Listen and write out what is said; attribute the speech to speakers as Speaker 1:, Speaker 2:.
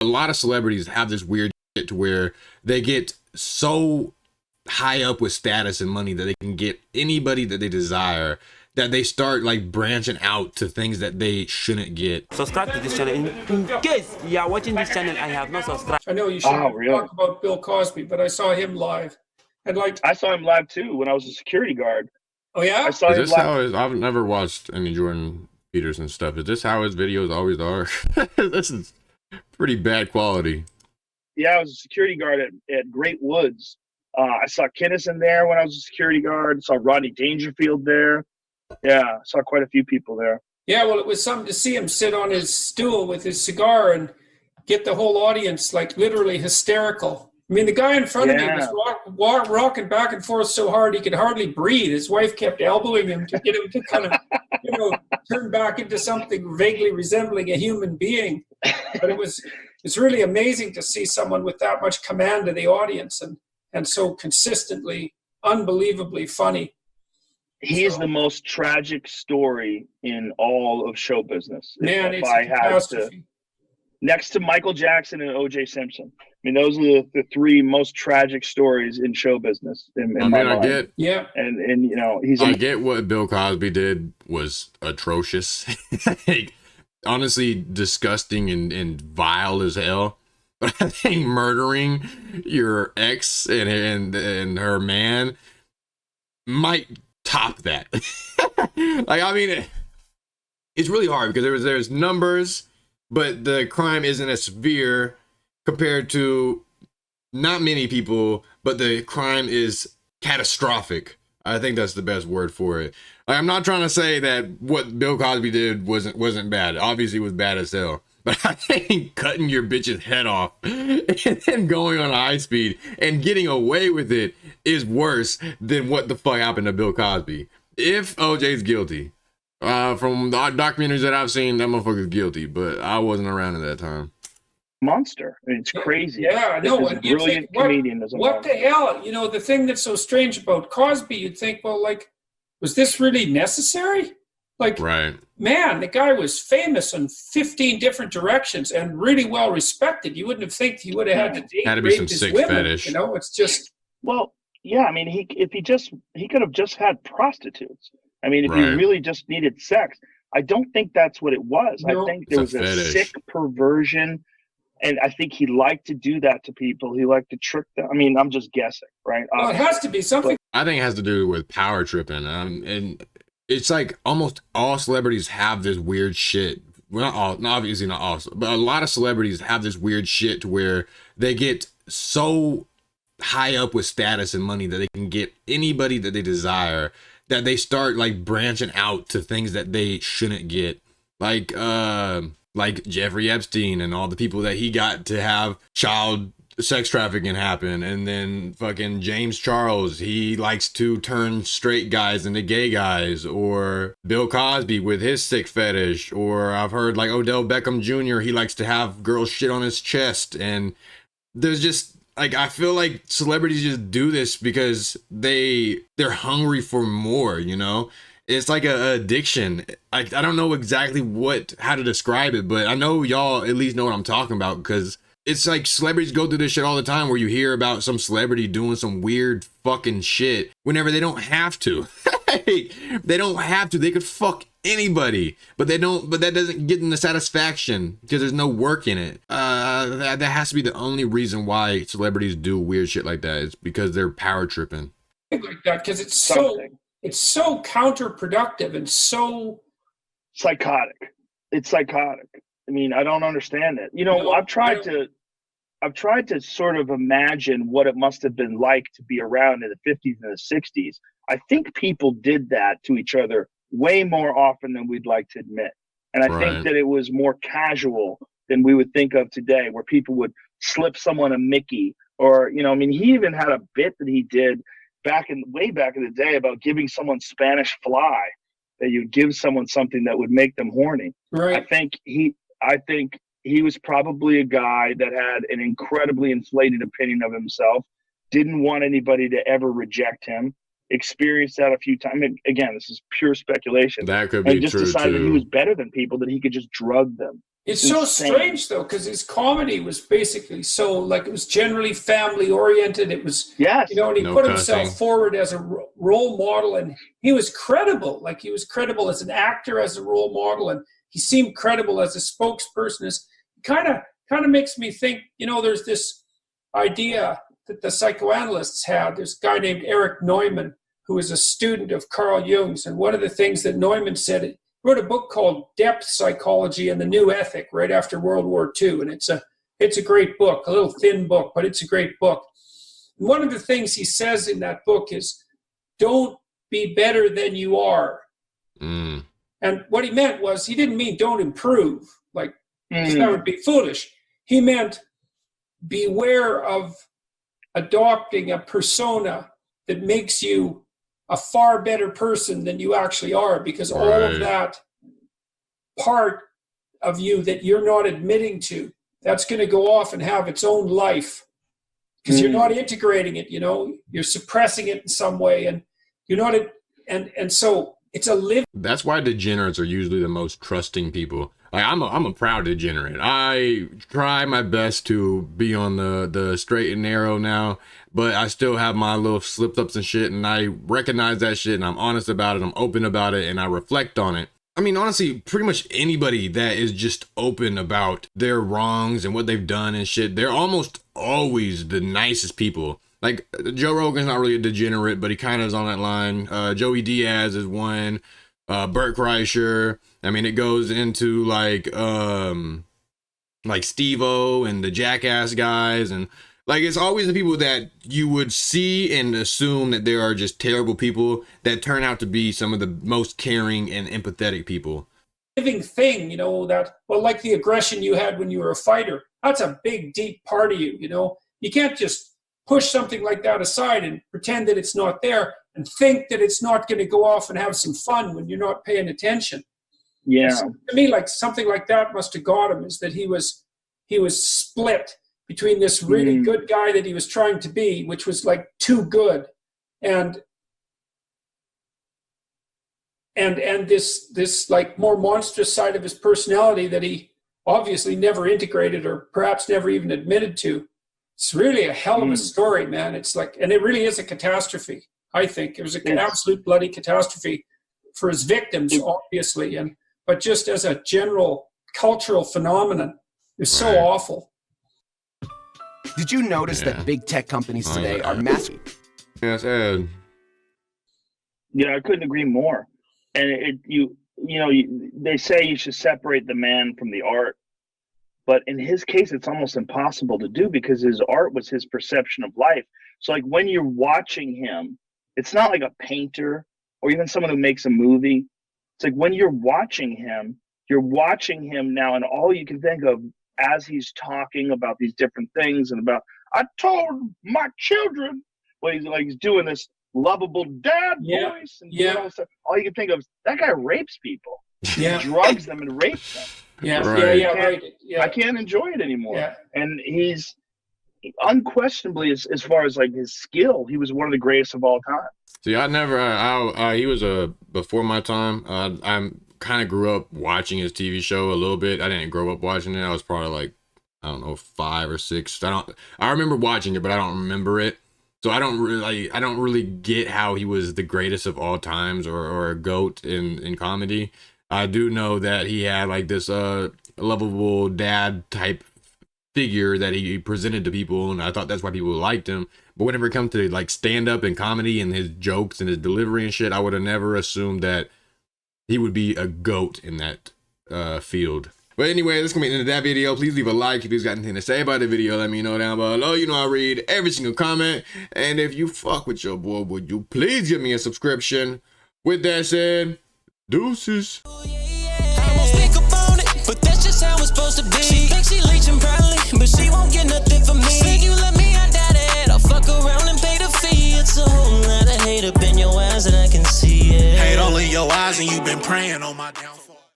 Speaker 1: A lot of celebrities have this weird shit to where they get so high up with status and money that they can get anybody that they desire, that they start like branching out to things that they shouldn't get.
Speaker 2: Subscribe to this channel. In case you are watching this channel, I have not subscribed.
Speaker 3: I know you should talk about Bill Cosby, but I saw him live.
Speaker 4: I saw him live too when I was a security guard.
Speaker 3: Oh yeah?
Speaker 4: I saw
Speaker 1: Is
Speaker 4: him
Speaker 1: this
Speaker 4: live.
Speaker 1: how his, I've never watched any Jordan Peterson stuff. Is this how his videos always are? This is pretty bad quality.
Speaker 4: Yeah, I was a security guard at Great Woods. I saw Kinnison there when I was a security guard. I saw Rodney Dangerfield there. Yeah, I saw quite a few people there.
Speaker 3: Yeah, well, it was something to see him sit on his stool with his cigar and get the whole audience like literally hysterical. I mean, the guy in front of me was rocking back and forth so hard he could hardly breathe. His wife kept elbowing him to get him to kind of, turn back into something vaguely resembling a human being. But it's really amazing to see someone with that much command of the audience and so consistently, unbelievably funny.
Speaker 4: He is the most tragic story in all of show business.
Speaker 3: Man, it's a catastrophe.
Speaker 4: Next to Michael Jackson and O.J. Simpson. I mean, those are the three most tragic stories in show business. I
Speaker 1: get what Bill Cosby did was atrocious. Like, honestly, disgusting and vile as hell. But I think murdering your ex and her man might top that. Like, I mean, it's really hard because there's numbers, but the crime isn't as severe compared to not many people, but the crime is catastrophic. I think that's the best word for it. Like, I'm not trying to say that what Bill Cosby did wasn't bad. Obviously it was bad as hell. But I think cutting your bitch's head off and then going on high speed and getting away with it is worse than what the fuck happened to Bill Cosby. If OJ's guilty, from the documentaries that I've seen, that motherfucker's guilty, but I wasn't around at that time.
Speaker 4: Monster. I mean, it's crazy.
Speaker 3: Yeah, I know.
Speaker 4: And brilliant comedian.
Speaker 3: What the hell? The thing that's so strange about Cosby, you'd think, well, like, was this really necessary? Like, right. Man, the guy was famous in 15 different directions and really well respected. You wouldn't have think he would have had to date
Speaker 1: had to be some sick
Speaker 3: women,
Speaker 1: fetish.
Speaker 3: It's just.
Speaker 4: Well, yeah. I mean, he could have just had prostitutes. I mean, if you really just needed sex, I don't think that's what it was. No, I think there was a sick perversion, and I think he liked to do that to people. He liked to trick them. I mean, I'm just guessing, right?
Speaker 3: Well, it has to be something.
Speaker 1: I think it has to do with power tripping, and it's like almost all celebrities have this weird shit. Well, not all, obviously not all, but a lot of celebrities have this weird shit to where they get so high up with status and money that they can get anybody that they desire, that they start like branching out to things that they shouldn't get. Like Jeffrey Epstein and all the people that he got to have child sex trafficking happen. And then fucking James Charles, he likes to turn straight guys into gay guys. Or Bill Cosby with his sick fetish. Or I've heard like Odell Beckham Jr., he likes to have girls shit on his chest. And there's just like, I feel like celebrities just do this because they're hungry for more, It's like a addiction. I don't know exactly how to describe it, but I know y'all at least know what I'm talking about, because it's like celebrities go through this shit all the time where you hear about some celebrity doing some weird fucking shit whenever they don't have to. They don't have to. They could fuck anybody, but they don't. But that doesn't get them the satisfaction because there's no work in it. That has to be the only reason why celebrities do weird shit like that. It's because they're power tripping.
Speaker 3: Like that, because it's so counterproductive and so
Speaker 4: psychotic. It's psychotic. I mean, I don't understand it. I've tried to sort of imagine what it must have been like to be around in the 50s and the 60s. I think people did that to each other way more often than we'd like to admit. And I think that it was more casual than we would think of today, where people would slip someone a Mickey, or, he even had a bit that he did way back in the day about giving someone Spanish fly, that you'd give someone something that would make them horny.
Speaker 3: Right.
Speaker 4: I think he was probably a guy that had an incredibly inflated opinion of himself, didn't want anybody to ever reject him, experienced that a few times. Again, this is pure speculation.
Speaker 1: That could be true,
Speaker 4: and just decided
Speaker 1: too.
Speaker 4: That he was better than people, that he could just drug them.
Speaker 3: It's so strange though, because his comedy was basically so like it was generally family oriented. It was,
Speaker 4: yes,
Speaker 3: you know, and he
Speaker 1: No
Speaker 3: put
Speaker 1: cussing.
Speaker 3: himself forward as a role model, and he was credible. Like he was credible as an actor, as a role model, and he seemed credible as a spokesperson. Is kind of makes me think, you know, there's this idea that the psychoanalysts had. There's a guy named Erich Neumann who was a student of Carl Jung's, and one of the things that Neumann said. Wrote a book called Depth Psychology and the New Ethic right after World War II. And it's a great book, a little thin book, but it's a great book. And one of the things he says in that book is, don't be better than you are.
Speaker 1: Mm.
Speaker 3: And what he meant was, he didn't mean don't improve, like, that would be foolish. He meant beware of adopting a persona that makes you a far better person than you actually are, because all of that part of you that you're not admitting to, that's going to go off and have its own life, because you're not integrating it, you know, you're suppressing it in some way, and you're not, and so it's a live.
Speaker 1: That's why degenerates are usually the most trusting people. Like I'm a proud degenerate. I try my best to be on the straight and narrow now, but I still have my little slip ups and shit, and I recognize that shit, and I'm honest about it, I'm open about it, and I reflect on it. I mean, honestly, pretty much anybody that is just open about their wrongs and what they've done and shit, they're almost always the nicest people. Like Joe Rogan's not really a degenerate, but he kind of is on that line. Joey Diaz is one. Burt Kreischer. I mean, it goes into like Steve-O and the Jackass guys, and like it's always the people that you would see and assume that there are just terrible people that turn out to be some of the most caring and empathetic people.
Speaker 3: Living thing, you know, that, well, like the aggression you had when you were a fighter, that's a big, deep part of you, you know. You can't just push something like that aside and pretend that it's not there and think that it's not going to go off and have some fun when you're not paying attention.
Speaker 4: Yeah.
Speaker 3: So, to me, like something like that must have got him, is that he was split between this really good guy that he was trying to be, which was like too good, and this like more monstrous side of his personality that he obviously never integrated, or perhaps never even admitted to. It's really a hell of a story, man. It's like, and it really is a catastrophe. I think it was an absolute bloody catastrophe for his victims, obviously, but just as a general cultural phenomenon, it's so awful.
Speaker 5: Did you notice that big tech companies today are massive?
Speaker 1: Yes, Ed.
Speaker 4: Yeah, I couldn't agree more. And they say you should separate the man from the art, but in his case, it's almost impossible to do, because his art was his perception of life. So like when you're watching him, it's not like a painter or even someone who makes a movie. It's like when you're watching him now, and all you can think of as he's talking about these different things and about, I told my children, well, he's doing this lovable dad voice and doing all this stuff. All you can think of is that guy rapes people. He drugs them and rapes them. I can't enjoy it anymore. Yeah. And he's unquestionably, as far as like his skill, he was one of the greatest of all time.
Speaker 1: See, he was before my time. I kind of grew up watching his TV show a little bit. I didn't grow up watching it. I was probably like, I don't know, 5 or 6. I remember watching it, but I don't remember it. So I don't really get how he was the greatest of all times, or a GOAT in comedy. I do know that he had like this lovable dad type figure that he presented to people, and I thought that's why people liked him. But whenever it comes to like stand up and comedy and his jokes and his delivery and shit, I would have never assumed that he would be a GOAT in that field. But anyway, let's come into that video. Please leave a like if you've got anything to say about the video. Let me know down below. You know I read every single comment. And if you fuck with your boy, would you please give me a subscription? With that said, deuces.
Speaker 6: I won't think about it, but that's just how it's supposed to be. She thinks she leeching probably, but she won't get nothing from me. Say you let me, I doubt it. I'll fuck around and pay the fee. It's a whole lot of hate up in your eyes, and I can see it.
Speaker 7: Hate all in your eyes, and you've been praying on my down.